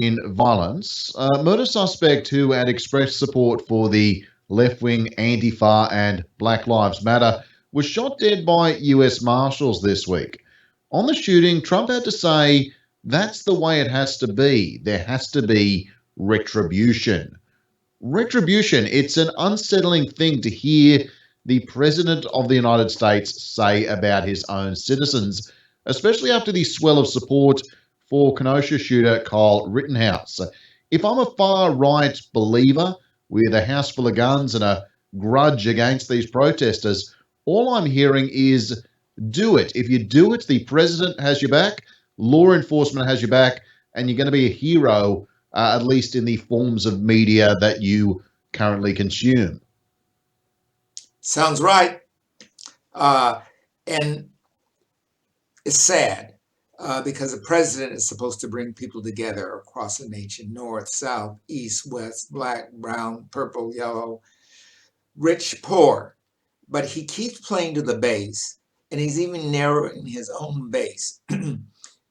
in violence. A murder suspect who had expressed support for the left wing Antifa and Black Lives Matter was shot dead by US Marshals this week. On the shooting, Trump had to say that's the way it has to be. There has to be retribution. Retribution, it's an unsettling thing to hear the President of the United States say about his own citizens, especially after the swell of support for Kenosha shooter Kyle Rittenhouse. If I'm a far right believer with a house full of guns and a grudge against these protesters, all I'm hearing is do it. If you do it, the president has your back, law enforcement has your back, and you're going to be a hero, at least in the forms of media that you currently consume. Sounds right. And it's sad because the president is supposed to bring people together across the nation, north, south, east, west, black, brown, purple, yellow, rich, poor. But he keeps playing to the base, and he's even narrowing his own base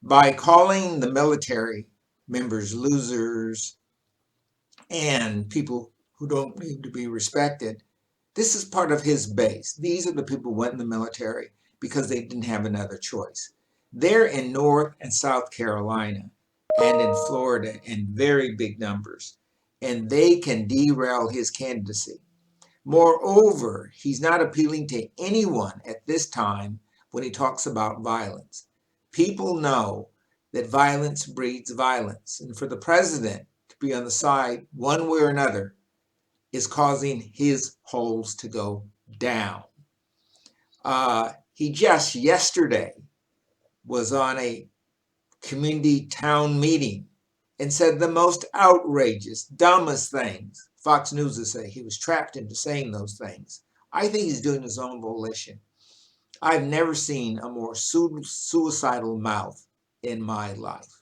by calling the military members losers and people who don't need to be respected. This is part of his base. These are the people who went in the military because they didn't have another choice. They're in North and South Carolina and in Florida in very big numbers, and they can derail his candidacy. Moreover, he's not appealing to anyone at this time when he talks about violence. People know that violence breeds violence, and for the president to be on the side one way or another is causing his polls to go down. He just yesterday was on a community town meeting and said the most outrageous, dumbest things. Fox News will say he was trapped into saying those things. I think he's doing his own volition. I've never seen a more suicidal mouth in my life.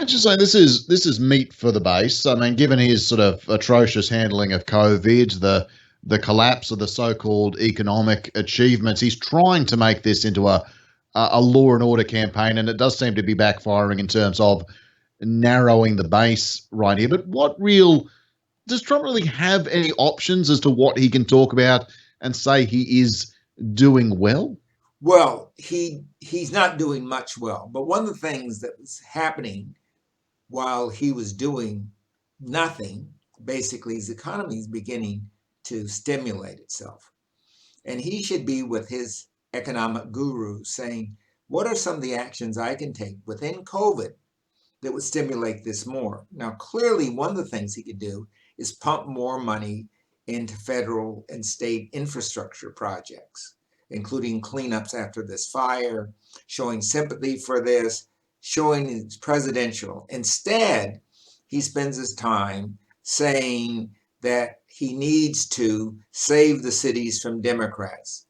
I'd just say this is meat for the base. I mean, given his sort of atrocious handling of COVID, the collapse of the so-called economic achievements, he's trying to make this into a law and order campaign, and it does seem to be backfiring in terms of narrowing the base right here. But does Trump really have any options as to what he can talk about and say he is doing well? Well, he's not doing much well. But one of the things that was happening while he was doing nothing, basically, his economy is beginning to stimulate itself. And he should be with his economic guru saying, what are some of the actions I can take within COVID that would stimulate this more? Now, clearly, one of the things he could do is pump more money into federal and state infrastructure projects, including cleanups after this fire, showing sympathy for this, showing it's presidential. Instead, he spends his time saying that he needs to save the cities from Democrats.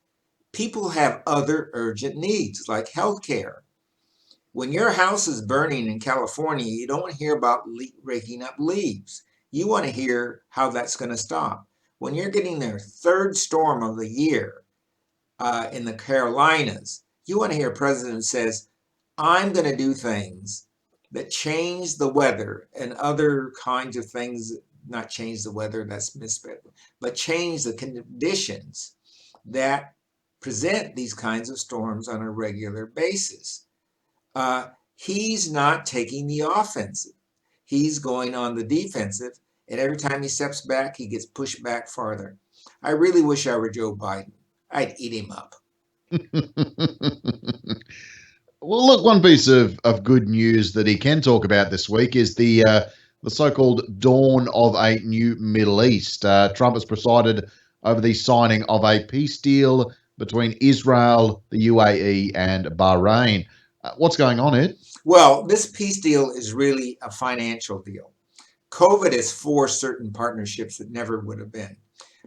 People have other urgent needs like health care. When your house is burning in California, you don't want to hear about raking up leaves. You want to hear how that's going to stop. When you're getting their third storm of the year in the Carolinas, you want to hear a president who says, I'm going to do things that change the weather and other kinds of things, not change the weather, that's misspelled, but change the conditions that present these kinds of storms on a regular basis. He's not taking the offensive. He's going on the defensive, and every time he steps back, he gets pushed back farther. I really wish I were Joe Biden. I'd eat him up. Well, look, one piece of good news that he can talk about this week is the so-called dawn of a new Middle East. Trump has presided over the signing of a peace deal between Israel, the UAE, and Bahrain. What's going on, Ed? Well, this peace deal is really a financial deal. COVID has forced certain partnerships that never would have been.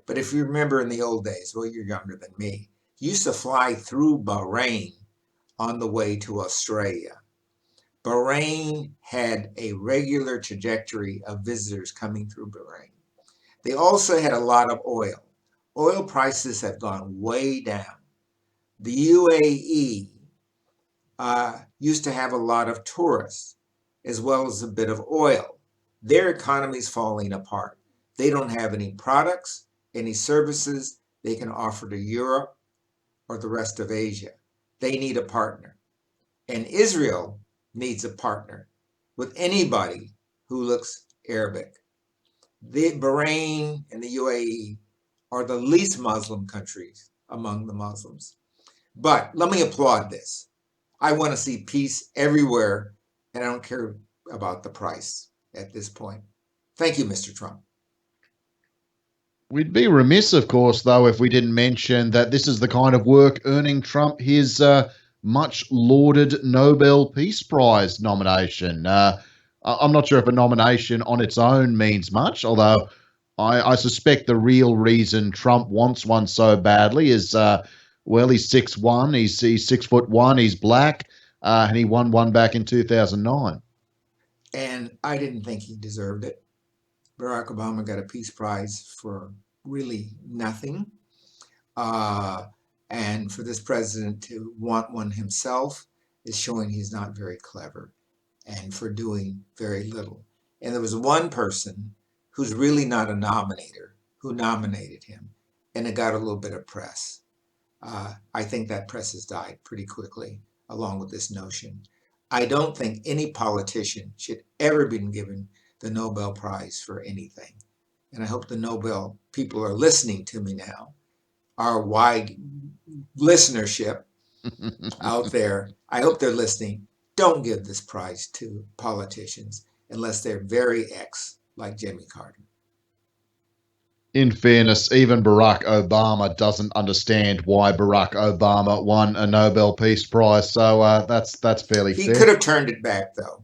But if you remember in the old days, well, you're younger than me, you used to fly through Bahrain on the way to Australia. Bahrain had a regular trajectory of visitors coming through Bahrain. They also had a lot of oil. Oil prices have gone way down. The UAE used to have a lot of tourists. as well as a bit of oil. Their economy is falling apart. They don't have any products, any services they can offer to Europe or the rest of Asia. They need a partner. And Israel needs a partner with anybody who looks Arabic. The Bahrain and the UAE are the least Muslim countries among the Muslims. But let me applaud this. I want to see peace everywhere, and I don't care about the price at this point. Thank you, Mr. Trump. We'd be remiss, of course, though, if we didn't mention that this is the kind of work earning Trump his much lauded Nobel Peace Prize nomination. I'm not sure if a nomination on its own means much, although I suspect the real reason Trump wants one so badly is, well, he's 6'1", he's 6'1", he's black, and he won one back in 2009. And I didn't think he deserved it. Barack Obama got a Peace Prize for really nothing. And for this president to want one himself is showing he's not very clever and for doing very little. And there was one person who's really not a nominator who nominated him, and it got a little bit of press. I think that press has died pretty quickly along with this notion. I don't think any politician should ever been given the Nobel Prize for anything. And I hope the Nobel people are listening to me now. Our wide listenership out there, I hope they're listening. Don't give this prize to politicians unless they're very ex, like Jimmy Carter. In fairness, even Barack Obama doesn't understand why Barack Obama won a Nobel Peace Prize, so that's fairly He fair. could have turned it back, though.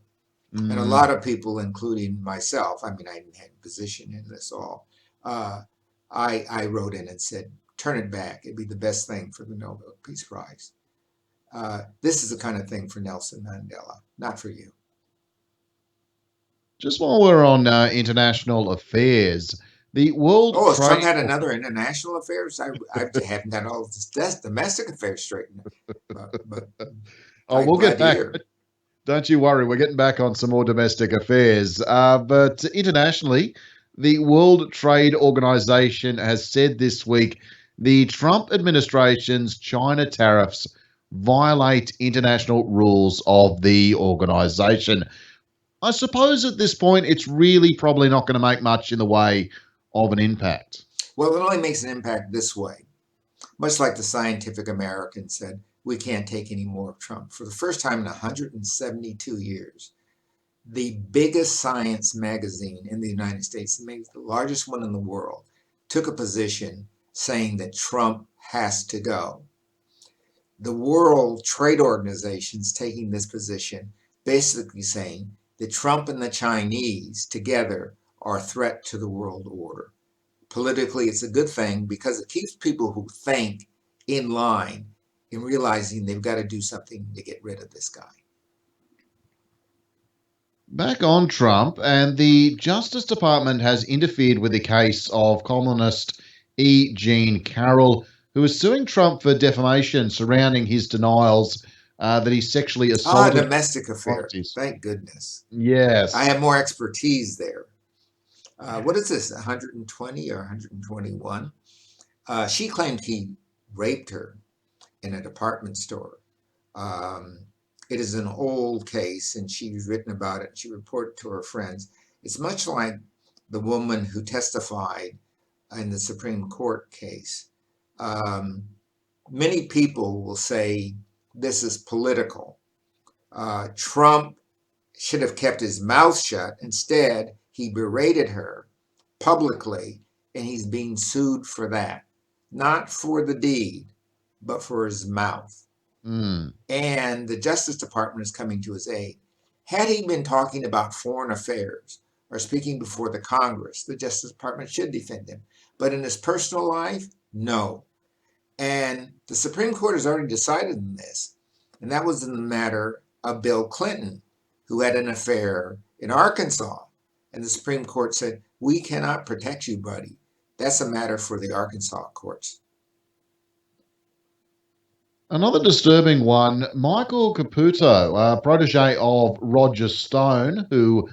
And a Mm. lot of people, including myself, I mean, I didn't have a position in this all. I wrote in and said, turn it back. It'd be the best thing for the Nobel Peace Prize. This is the kind of thing for Nelson Mandela, not for you. Just while we're on international affairs, the World Oh, has Trade Trump had another international affairs? I haven't got all this domestic affairs straightened. But Oh, I'm we'll glad get to back. hear. Don't you worry, we're getting back on some more domestic affairs. But internationally, the World Trade Organization has said this week the Trump administration's China tariffs violate international rules of the organization. I suppose at this point, it's really probably not going to make much in the way of an impact. Well, it only makes an impact this way. Much like the Scientific American said, we can't take any more of Trump. For the first time in 172 years, the biggest science magazine in the United States, maybe the largest one in the world, took a position saying that Trump has to go. The World Trade Organization is taking this position, basically saying that Trump and the Chinese together are a threat to the world order. Politically, it's a good thing because it keeps people who think in line in realizing they've got to do something to get rid of this guy. Back on Trump, and the Justice Department has interfered with the case of columnist E. Jean Carroll, who is suing Trump for defamation surrounding his denials that he sexually assaulted Domestic affair. properties. Thank goodness. Yes. I have more expertise there. What is this, 120 or 121? She claimed he raped her in a department store. It is an old case, and she's written about it. She reported to her friends. It's much like the woman who testified in the Supreme Court case. Many people will say this is political. Trump should have kept his mouth shut. Instead, he berated her publicly, and he's being sued for that. Not for the deed, but for his mouth. And the Justice Department is coming to his aid. Had he been talking about foreign affairs or speaking before the Congress, the Justice Department should defend him. But in his personal life, no. And the Supreme Court has already decided on this. And that was in the matter of Bill Clinton, who had an affair in Arkansas. And the Supreme Court said, we cannot protect you, buddy. That's a matter for the Arkansas courts. Another disturbing one, Michael Caputo, a protege of Roger Stone, who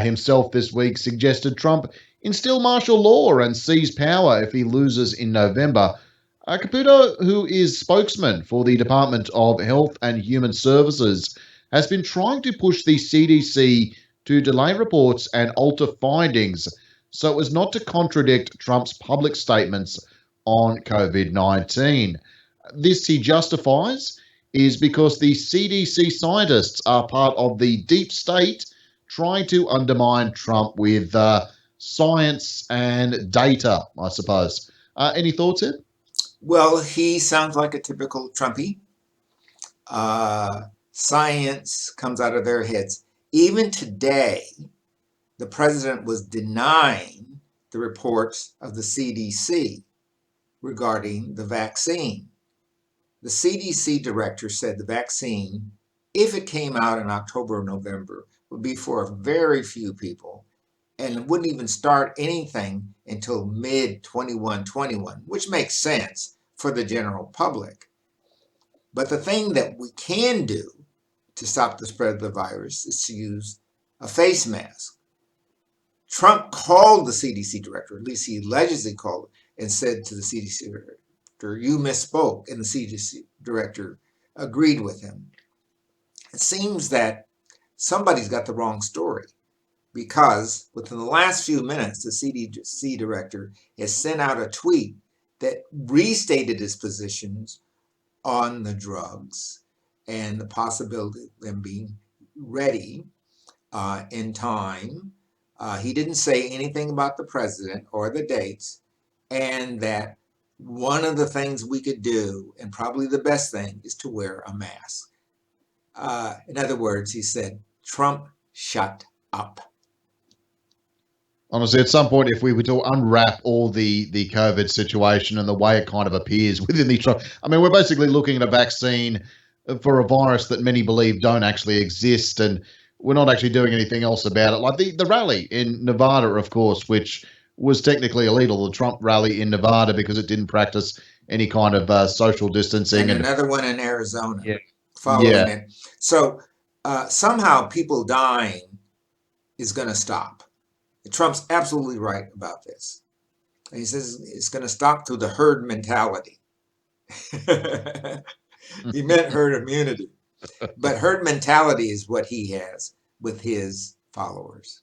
himself this week suggested Trump instill martial law and seize power if he loses in November. Caputo, who is spokesman for the Department of Health and Human Services, has been trying to push the CDC to delay reports and alter findings so as not to contradict Trump's public statements on COVID 19. This he justifies is because the CDC scientists are part of the deep state trying to undermine Trump with science and data, I suppose. Any thoughts here? Well, he sounds like a typical Trumpy. Science comes out of their heads. Even today, the president was denying the reports of the CDC regarding the vaccine. The CDC director said the vaccine, if it came out in October or November, would be for very few people and wouldn't even start anything until mid 21, which makes sense for the general public. But the thing that we can do to stop the spread of the virus is to use a face mask. Trump called the CDC director, at least he allegedly called it, and said to the CDC director, "You misspoke," and the CDC director agreed with him. It seems that somebody's got the wrong story, because within the last few minutes, the CDC director has sent out a tweet that restated his positions on the drugs and the possibility of them being ready in time. He didn't say anything about the president or the dates, and that one of the things we could do, and probably the best thing, is to wear a mask. In other words, he said, "Trump, shut up." Honestly, at some point, if we were to unwrap all the COVID situation and the way it kind of appears within the Trump, I mean, we're basically looking at a vaccine for a virus that many believe don't actually exist, and we're not actually doing anything else about it. Like the rally in Nevada, of course, which was technically illegal, the Trump rally in Nevada, because it didn't practice any kind of social distancing. And And another one in Arizona yeah, following it. So somehow people dying is going to stop. Trump's absolutely right about this. And he says it's going to stop through the herd mentality. He meant herd immunity. But herd mentality is what he has with his followers.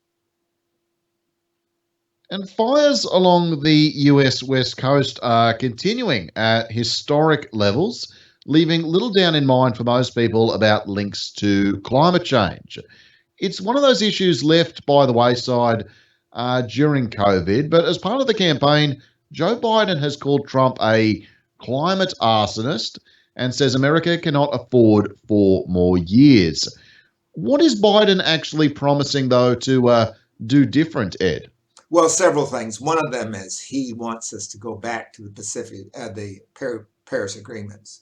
And fires along the US West Coast are continuing at historic levels, leaving little doubt in mind for most people about links to climate change. It's one of those issues left by the wayside during COVID, but as part of the campaign, Joe Biden has called Trump a climate arsonist and says America cannot afford 4 more years. What is Biden actually promising, though, to do different, Ed? Well, several things. One of them is he wants us to go back to the Paris agreements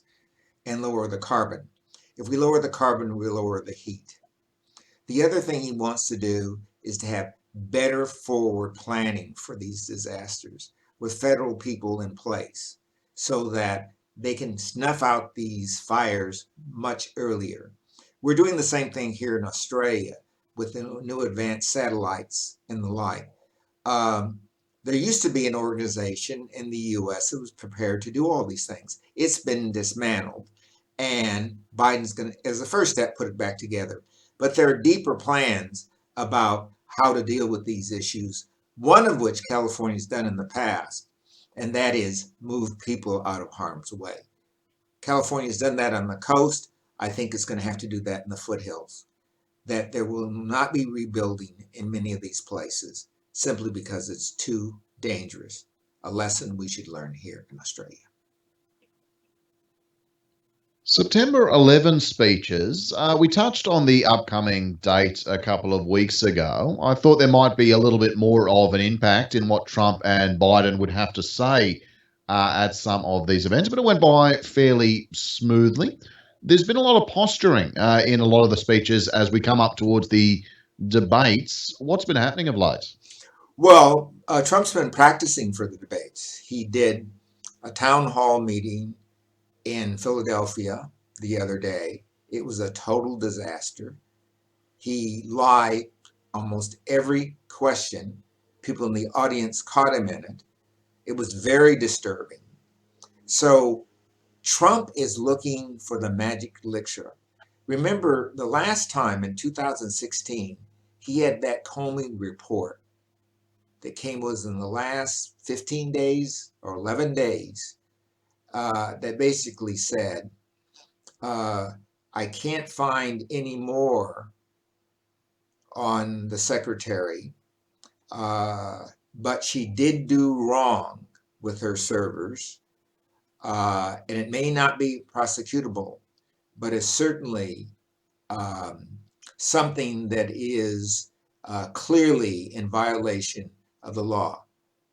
and lower the carbon. If we lower the carbon, we lower the heat. The other thing he wants to do is to have better forward planning for these disasters with federal people in place so that they can snuff out these fires much earlier. We're doing the same thing here in Australia with the new advanced satellites and the like. There used to be an organization in the US that was prepared to do all these things. It's been dismantled, and Biden's going to, as a first step, put it back together. But there are deeper plans about how to deal with these issues, one of which California's done in the past, and that is move people out of harm's way. California's done that on the coast. I think it's going to have to do that in the foothills, that there will not be rebuilding in many of these places simply because it's too dangerous. A lesson we should learn here in Australia. September 11 speeches. We touched on the upcoming date a couple of weeks ago. I thought there might be a little bit more of an impact in what Trump and Biden would have to say at some of these events, but it went by fairly smoothly. There's been a lot of posturing in a lot of the speeches as we come up towards the debates. What's been happening of late? Well, Trump's been practicing for the debates. He did a town hall meeting in Philadelphia the other day. It was a total disaster. He lied almost every question. People in the audience caught him in it. It was very disturbing. So Trump is looking for the magic elixir. Remember, the last time in 2016, he had that Comey report that came was in the last 15 days or 11 days that basically said, I can't find any more on the secretary, but she did do wrong with her servers, and it may not be prosecutable, but it's certainly something that is clearly in violation of the law.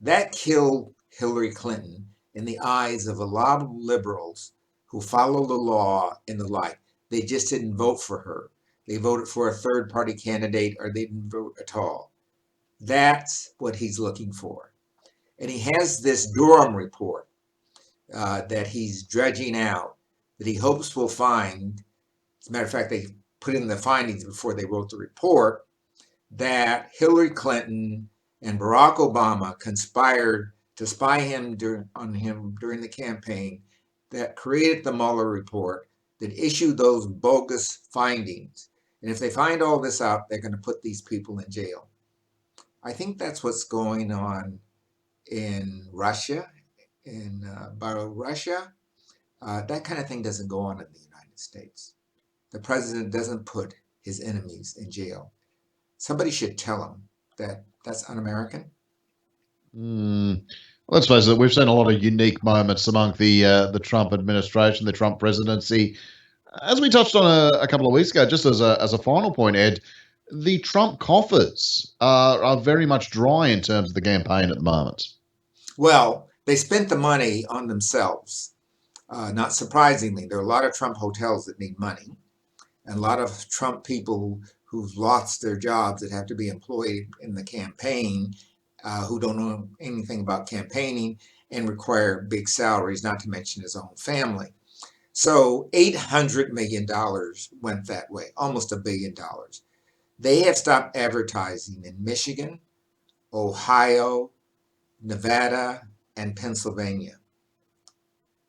That killed Hillary Clinton in the eyes of a lot of liberals who follow the law and the like. They just didn't vote for her. They voted for a third party candidate or they didn't vote at all. That's what he's looking for. And he has this Durham report that he's dredging out that he hopes will find. As a matter of fact, they put in the findings before they wrote the report that Hillary Clinton and Barack Obama conspired to spy on him during the campaign, that created the Mueller report, that issued those bogus findings. And if they find all this out, they're going to put these people in jail. I think that's what's going on in Russia, in Belarus. That kind of thing doesn't go on in the United States. The president doesn't put his enemies in jail. Somebody should tell him that that's un-American. Let's face it, we've seen a lot of unique moments among the Trump administration, the Trump presidency. As we touched on a couple of weeks ago, just as a final point, Ed, the Trump coffers are very much dry in terms of the campaign at the moment. Well, they spent the money on themselves. Not surprisingly, there are a lot of Trump hotels that need money, and a lot of Trump people who've lost their jobs that have to be employed in the campaign, who don't know anything about campaigning and require big salaries, not to mention his own family. So $800 million went that way, almost $1 billion. They have stopped advertising in Michigan, Ohio, Nevada, and Pennsylvania.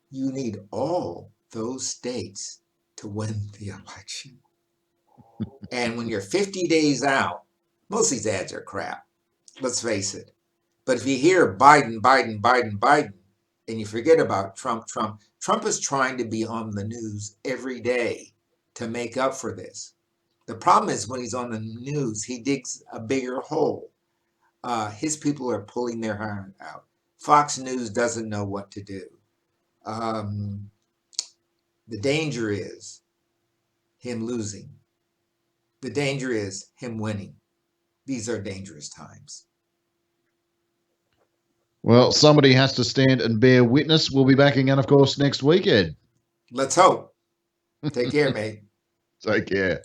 You need all those states to win the election. And when you're 50 days out, most of these ads are crap. Let's face it. But if you hear Biden, Biden, Biden, Biden, and you forget about Trump, Trump is trying to be on the news every day to make up for this. The problem is when he's on the news, he digs a bigger hole. His people are pulling their hair out. Fox News doesn't know what to do. The danger is him losing. The danger is him winning. These are dangerous times. Well, somebody has to stand and bear witness. We'll be back again, of course, next weekend. Let's hope. Take care, mate. Take care.